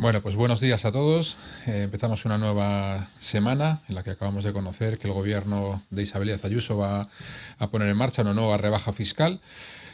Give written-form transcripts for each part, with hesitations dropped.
Bueno, pues buenos días a todos. Empezamos una nueva semana en la que acabamos de conocer que el gobierno de Isabel Díaz Ayuso va a poner en marcha una nueva rebaja fiscal.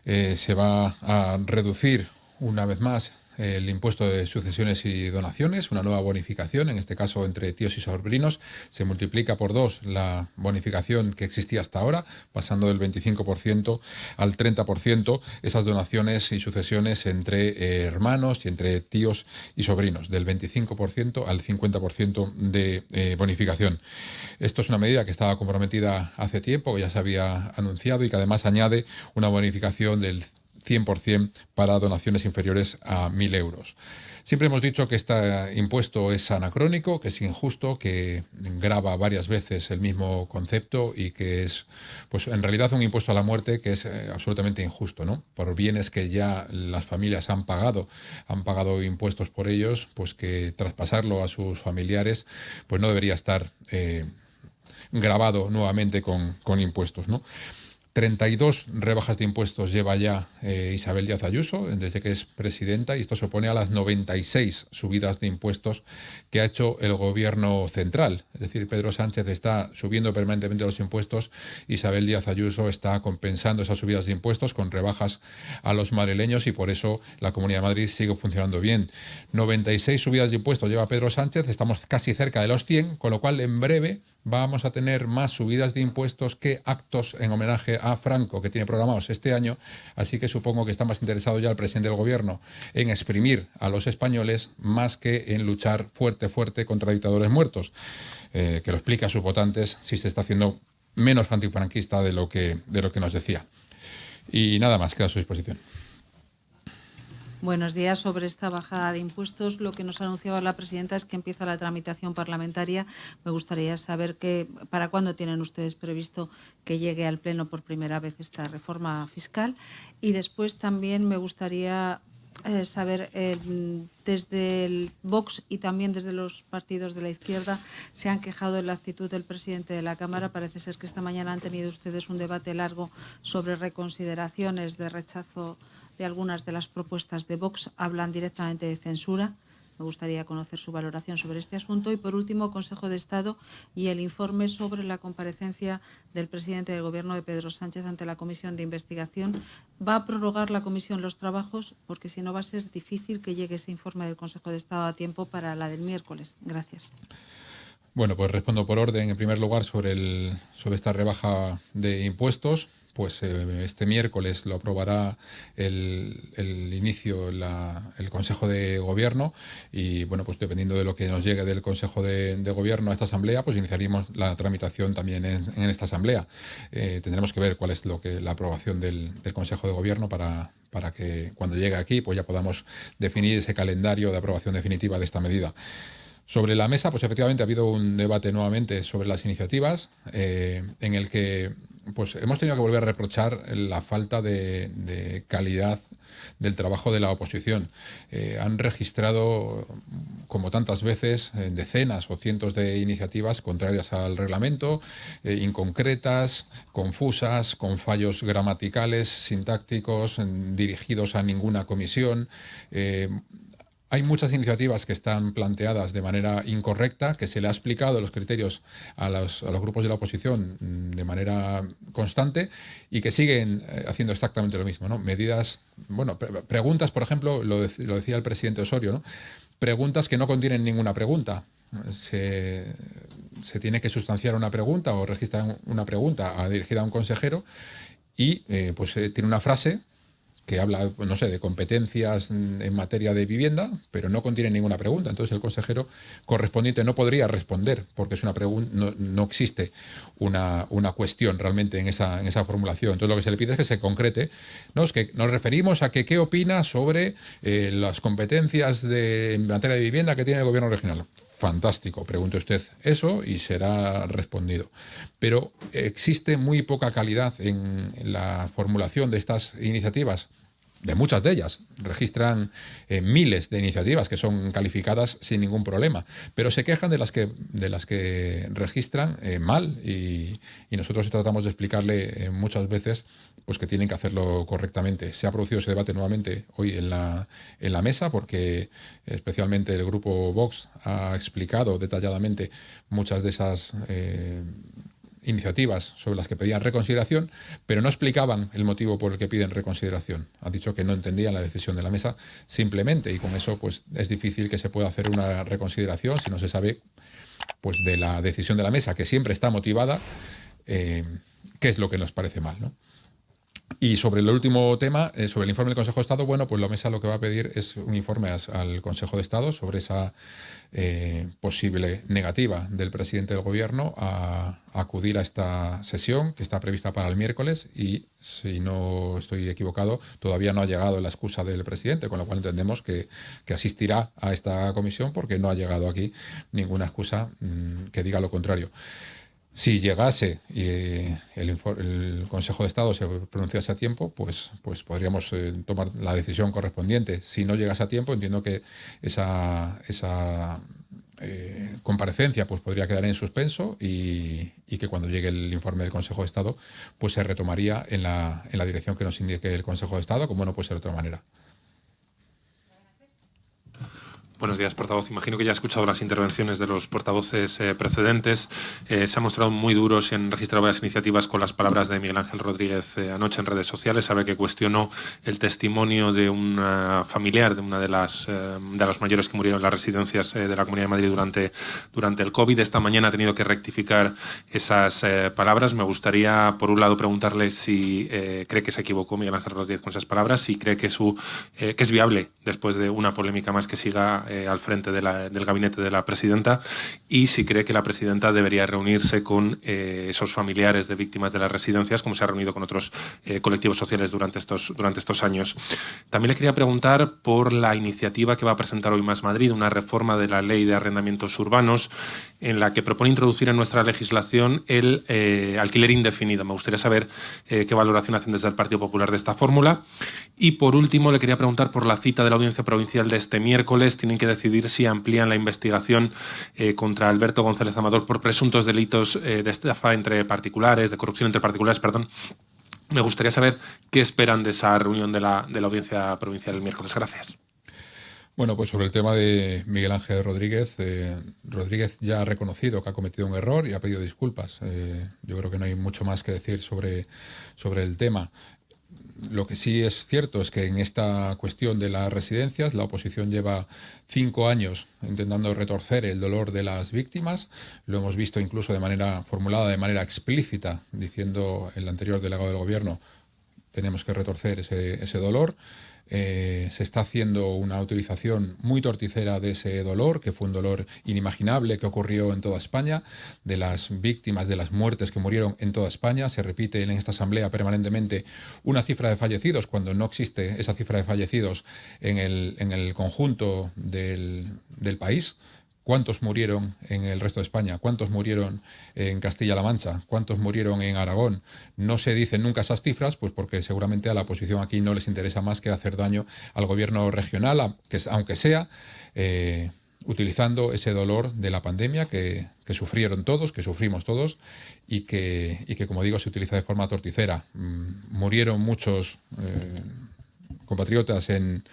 Se va a reducir una vez más el impuesto de sucesiones y donaciones, una nueva bonificación, en este caso entre tíos y sobrinos. Se multiplica por 2 la bonificación que existía hasta ahora, pasando del 25% al 30% esas donaciones y sucesiones entre hermanos y entre tíos y sobrinos, del 25% al 50% de bonificación. Esto es una medida que estaba comprometida hace tiempo, que ya se había anunciado y que además añade una bonificación del 100% para donaciones inferiores a 1.000 euros. Siempre hemos dicho que este impuesto es anacrónico, que es injusto, que grava varias veces el mismo concepto y que es, pues en realidad, un impuesto a la muerte que es absolutamente injusto, ¿no? Por bienes que ya las familias han pagado impuestos por ellos, pues que traspasarlo a sus familiares, pues no debería estar gravado nuevamente con impuestos, ¿no? 32 rebajas de impuestos lleva ya Isabel Díaz Ayuso desde que es presidenta, y esto se opone a las 96 subidas de impuestos que ha hecho el gobierno central. Es decir, Pedro Sánchez está subiendo permanentemente los impuestos, Isabel Díaz Ayuso está compensando esas subidas de impuestos con rebajas a los madrileños, y por eso la Comunidad de Madrid sigue funcionando bien. 96 subidas de impuestos lleva Pedro Sánchez, estamos casi cerca de los 100, con lo cual en breve vamos a tener más subidas de impuestos que actos en homenaje a Franco que tiene programados este año, así que supongo que está más interesado ya el presidente del gobierno en exprimir a los españoles más que en luchar fuerte contra dictadores muertos, que lo explica a sus votantes si se está haciendo menos antifranquista de lo que nos decía. Y nada más, queda a su disposición. Buenos días. Sobre esta bajada de impuestos, lo que nos anunciaba la presidenta es que empieza la tramitación parlamentaria. Me gustaría saber para cuándo tienen ustedes previsto que llegue al Pleno por primera vez esta reforma fiscal. Y después también me gustaría saber, desde el Vox y también desde los partidos de la izquierda se han quejado de la actitud del presidente de la Cámara. Parece ser que esta mañana han tenido ustedes un debate largo sobre reconsideraciones de rechazo de algunas de las propuestas de Vox. Hablan directamente de censura. Me gustaría conocer su valoración sobre este asunto. Y, por último, Consejo de Estado y el informe sobre la comparecencia del presidente del Gobierno, de Pedro Sánchez, ante la Comisión de Investigación. ¿Va a prorrogar la Comisión los trabajos? Porque si no, va a ser difícil que llegue ese informe del Consejo de Estado a tiempo para la del miércoles. Gracias. Bueno, pues respondo por orden. En primer lugar, sobre esta rebaja de impuestos. Pues este miércoles lo aprobará el Consejo de Gobierno, y bueno, pues dependiendo de lo que nos llegue del Consejo de Gobierno a esta Asamblea, pues iniciaremos la tramitación también en esta Asamblea. Tendremos que ver cuál es la aprobación del Consejo de Gobierno para que cuando llegue aquí pues ya podamos definir ese calendario de aprobación definitiva de esta medida. Sobre la mesa, pues efectivamente ha habido un debate nuevamente sobre las iniciativas, en el que pues hemos tenido que volver a reprochar la falta de calidad del trabajo de la oposición. Han registrado, como tantas veces, decenas o cientos de iniciativas contrarias al reglamento, inconcretas, confusas, con fallos gramaticales, sintácticos, dirigidos a ninguna comisión. Hay muchas iniciativas que están planteadas de manera incorrecta, que se le ha explicado los criterios a los grupos de la oposición de manera constante, y que siguen haciendo exactamente lo mismo, ¿no? Medidas, bueno, preguntas, por ejemplo, lo decía el presidente Osorio, ¿no? Preguntas que no contienen ninguna pregunta. Se tiene que sustanciar una pregunta o registrar una pregunta dirigida a un consejero, y tiene una frase que habla, no sé, de competencias en materia de vivienda, pero no contiene ninguna pregunta. Entonces el consejero correspondiente no podría responder, porque es una pregunta, no existe una cuestión realmente en esa formulación. Entonces lo que se le pide es que se concrete, ¿no? Es que nos referimos a que qué opina sobre las competencias en materia de vivienda que tiene el gobierno regional. Fantástico, pregunte usted eso y será respondido. Pero existe muy poca calidad en la formulación de estas iniciativas, de muchas de ellas. Registran miles de iniciativas que son calificadas sin ningún problema, pero se quejan de las que registran mal y nosotros tratamos de explicarle muchas veces pues que tienen que hacerlo correctamente. Se ha producido ese debate nuevamente hoy en la mesa porque especialmente el grupo Vox ha explicado detalladamente muchas de esas iniciativas sobre las que pedían reconsideración, pero no explicaban el motivo por el que piden reconsideración. Han dicho que no entendían la decisión de la mesa simplemente, y con eso pues es difícil que se pueda hacer una reconsideración si no se sabe pues de la decisión de la mesa, que siempre está motivada, qué es lo que nos parece mal, ¿no? Y sobre el último tema, sobre el informe del Consejo de Estado, bueno, pues la mesa lo que va a pedir es un informe al Consejo de Estado sobre esa posible negativa del presidente del Gobierno a acudir a esta sesión que está prevista para el miércoles y, si no estoy equivocado, todavía no ha llegado la excusa del presidente, con lo cual entendemos que asistirá a esta comisión porque no ha llegado aquí ninguna excusa que diga lo contrario. Si llegase y el Consejo de Estado se pronunciase a tiempo, pues podríamos tomar la decisión correspondiente. Si no llegase a tiempo, entiendo que esa comparecencia pues podría quedar en suspenso y que cuando llegue el informe del Consejo de Estado pues se retomaría en la dirección que nos indique el Consejo de Estado, como no puede ser de otra manera. Buenos días, portavoz. Imagino que ya ha escuchado las intervenciones de los portavoces precedentes. Se han mostrado muy duros y han registrado varias iniciativas con las palabras de Miguel Ángel Rodríguez anoche en redes sociales. Sabe que cuestionó el testimonio de una familiar de una de las mayores que murieron en las residencias de la Comunidad de Madrid durante el COVID. Esta mañana ha tenido que rectificar esas palabras. Me gustaría, por un lado, preguntarle si cree que se equivocó Miguel Ángel Rodríguez con esas palabras, si cree que es viable, después de una polémica más, que siga al frente del gabinete de la presidenta, y si cree que la presidenta debería reunirse con esos familiares de víctimas de las residencias, como se ha reunido con otros colectivos sociales durante estos años. También le quería preguntar por la iniciativa que va a presentar hoy Más Madrid, una reforma de la Ley de Arrendamientos Urbanos, en la que propone introducir en nuestra legislación el alquiler indefinido. Me gustaría saber qué valoración hacen desde el Partido Popular de esta fórmula. Y por último, le quería preguntar por la cita de la Audiencia Provincial de este miércoles. Tienen que decidir si amplían la investigación contra Alberto González Amador por presuntos delitos de estafa entre particulares, de corrupción entre particulares, perdón. Me gustaría saber qué esperan de esa reunión de la Audiencia Provincial el miércoles. Gracias. Bueno, pues sobre el tema de Miguel Ángel Rodríguez, Rodríguez ya ha reconocido que ha cometido un error y ha pedido disculpas. Yo creo que no hay mucho más que decir sobre el tema. Lo que sí es cierto es que en esta cuestión de las residencias la oposición lleva 5 años intentando retorcer el dolor de las víctimas. Lo hemos visto incluso formulada de manera explícita, diciendo el anterior delegado del Gobierno, tenemos que retorcer ese dolor. Se está haciendo una utilización muy torticera de ese dolor, que fue un dolor inimaginable que ocurrió en toda España, de las víctimas, de las muertes que murieron en toda España. Se repite en esta asamblea permanentemente una cifra de fallecidos cuando no existe esa cifra de fallecidos en el conjunto del país. ¿Cuántos murieron en el resto de España? ¿Cuántos murieron en Castilla-La Mancha? ¿Cuántos murieron en Aragón? No se dicen nunca esas cifras, pues porque seguramente a la oposición aquí no les interesa más que hacer daño al gobierno regional, aunque sea utilizando ese dolor de la pandemia que sufrieron todos, que sufrimos todos, y que, como digo, se utiliza de forma torticera. Murieron muchos compatriotas en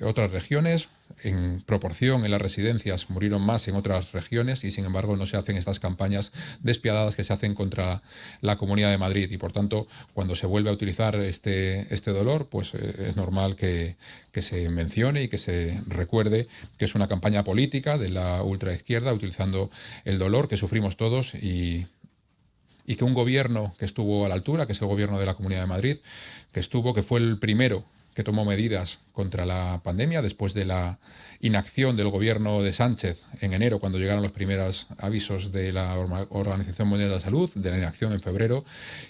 otras regiones. En proporción, en las residencias murieron más en otras regiones y, sin embargo, no se hacen estas campañas despiadadas que se hacen contra la Comunidad de Madrid. Y, por tanto, cuando se vuelve a utilizar este dolor, pues es normal que se mencione y que se recuerde que es una campaña política de la ultraizquierda utilizando el dolor que sufrimos todos y que un gobierno que estuvo a la altura, que es el gobierno de la Comunidad de Madrid, que fue el primero que tomó medidas contra la pandemia, después de la inacción del gobierno de Sánchez en enero, cuando llegaron los primeros avisos de la Organización Mundial de la Salud, de la inacción en febrero,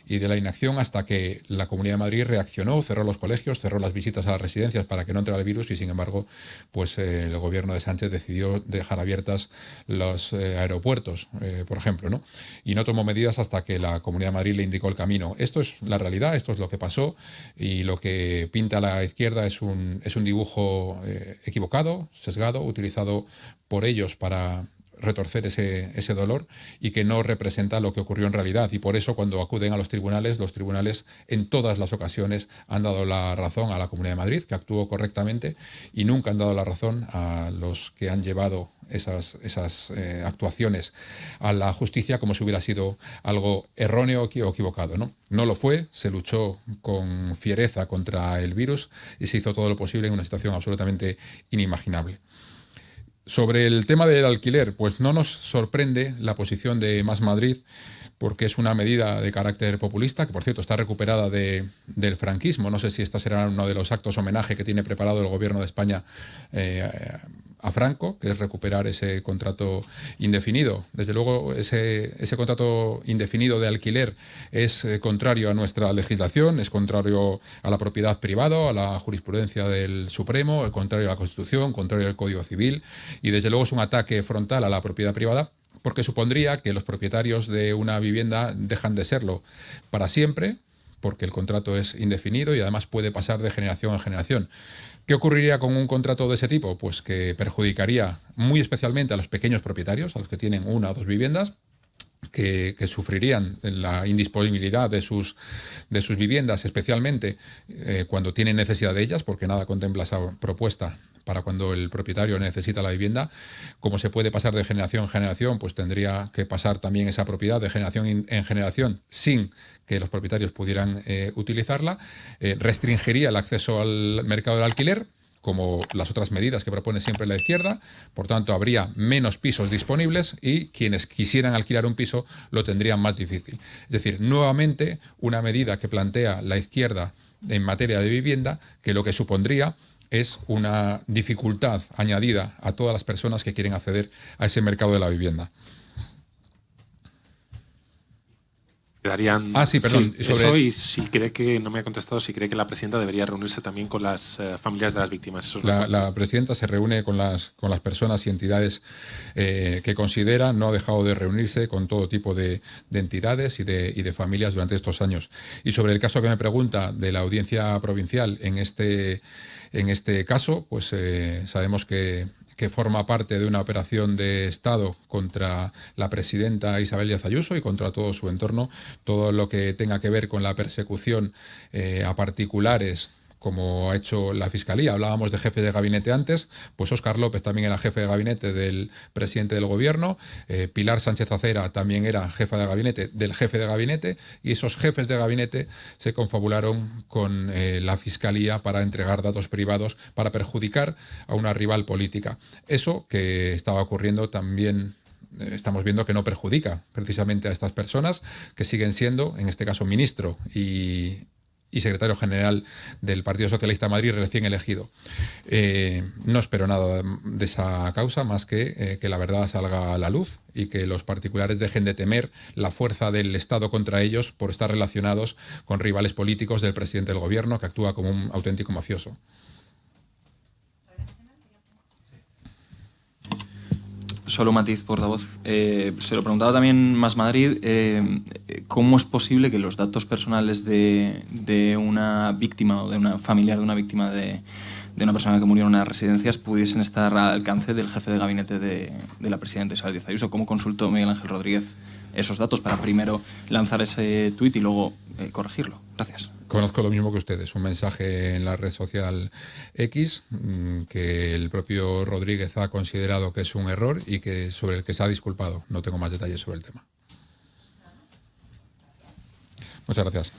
y de la inacción hasta que la Comunidad de Madrid reaccionó, cerró los colegios, cerró las visitas a las residencias para que no entrara el virus, y sin embargo, pues el gobierno de Sánchez decidió dejar abiertas los aeropuertos, por ejemplo, ¿no? Y no tomó medidas hasta que la Comunidad de Madrid le indicó el camino. Esto es la realidad, esto es lo que pasó, y lo que pinta la izquierda es un dibujo equivocado, sesgado, utilizado por ellos para retorcer ese dolor, y que no representa lo que ocurrió en realidad. Y por eso, cuando acuden a los tribunales en todas las ocasiones han dado la razón a la Comunidad de Madrid, que actuó correctamente, y nunca han dado la razón a los que han llevado esas actuaciones a la justicia como si hubiera sido algo erróneo o equivocado, ¿no? No lo fue, se luchó con fiereza contra el virus y se hizo todo lo posible en una situación absolutamente inimaginable. Sobre el tema del alquiler, pues no nos sorprende la posición de Más Madrid, porque es una medida de carácter populista, que por cierto está recuperada del franquismo. No sé si esta será uno de los actos homenaje que tiene preparado el gobierno de España a Franco, que es recuperar ese contrato indefinido. Desde luego, ese contrato indefinido de alquiler es contrario a nuestra legislación, es contrario a la propiedad privada, a la jurisprudencia del Supremo, es contrario a la Constitución, contrario al Código Civil, y desde luego es un ataque frontal a la propiedad privada, porque supondría que los propietarios de una vivienda dejan de serlo para siempre, porque el contrato es indefinido y además puede pasar de generación en generación. ¿Qué ocurriría con un contrato de ese tipo? Pues que perjudicaría muy especialmente a los pequeños propietarios, a los que tienen una o dos viviendas, que sufrirían la indisponibilidad de sus viviendas, especialmente cuando tienen necesidad de ellas, porque nada contempla esa propuesta para cuando el propietario necesita la vivienda. Como se puede pasar de generación en generación, pues tendría que pasar también esa propiedad de generación en generación sin que los propietarios pudieran utilizarla. Restringiría el acceso al mercado del alquiler, como las otras medidas que propone siempre la izquierda. Por tanto, habría menos pisos disponibles y quienes quisieran alquilar un piso lo tendrían más difícil. Es decir, nuevamente una medida que plantea la izquierda en materia de vivienda, que lo que supondría es una dificultad añadida a todas las personas que quieren acceder a ese mercado de la vivienda. Quedarían, sí, perdón. Sí, eso, y si cree que, no me ha contestado, si cree que la presidenta debería reunirse también con las familias de las víctimas. Eso es la presidenta se reúne con las personas y entidades que considera, no ha dejado de reunirse con todo tipo de entidades y de familias durante estos años. Y sobre el caso que me pregunta de la audiencia provincial en este caso, pues sabemos que forma parte de una operación de Estado contra la presidenta Isabel Díaz Ayuso y contra todo su entorno, todo lo que tenga que ver con la persecución a particulares, como ha hecho la Fiscalía. Hablábamos de jefe de gabinete antes, pues Óscar López también era jefe de gabinete del presidente del gobierno, Pilar Sánchez Acera también era jefa de gabinete del jefe de gabinete, y esos jefes de gabinete se confabularon con la Fiscalía para entregar datos privados para perjudicar a una rival política. Eso que estaba ocurriendo también estamos viendo que no perjudica precisamente a estas personas, que siguen siendo, en este caso, ministro y secretario general del Partido Socialista de Madrid recién elegido. No espero nada de esa causa más que la verdad salga a la luz y que los particulares dejen de temer la fuerza del Estado contra ellos por estar relacionados con rivales políticos del presidente del gobierno, que actúa como un auténtico mafioso. Solo un matiz, portavoz. Se lo preguntaba también Más Madrid, ¿cómo es posible que los datos personales de una víctima o de una familiar de una víctima de una persona que murió en unas residencias pudiesen estar al alcance del jefe de gabinete de la presidenta Isabel Díaz Ayuso? ¿Cómo consultó Miguel Ángel Rodríguez esos datos para primero lanzar ese tuit y luego corregirlo? Gracias. Conozco lo mismo que ustedes, un mensaje en la red social X que el propio Rodríguez ha considerado que es un error y que sobre el que se ha disculpado. No tengo más detalles sobre el tema. Muchas gracias.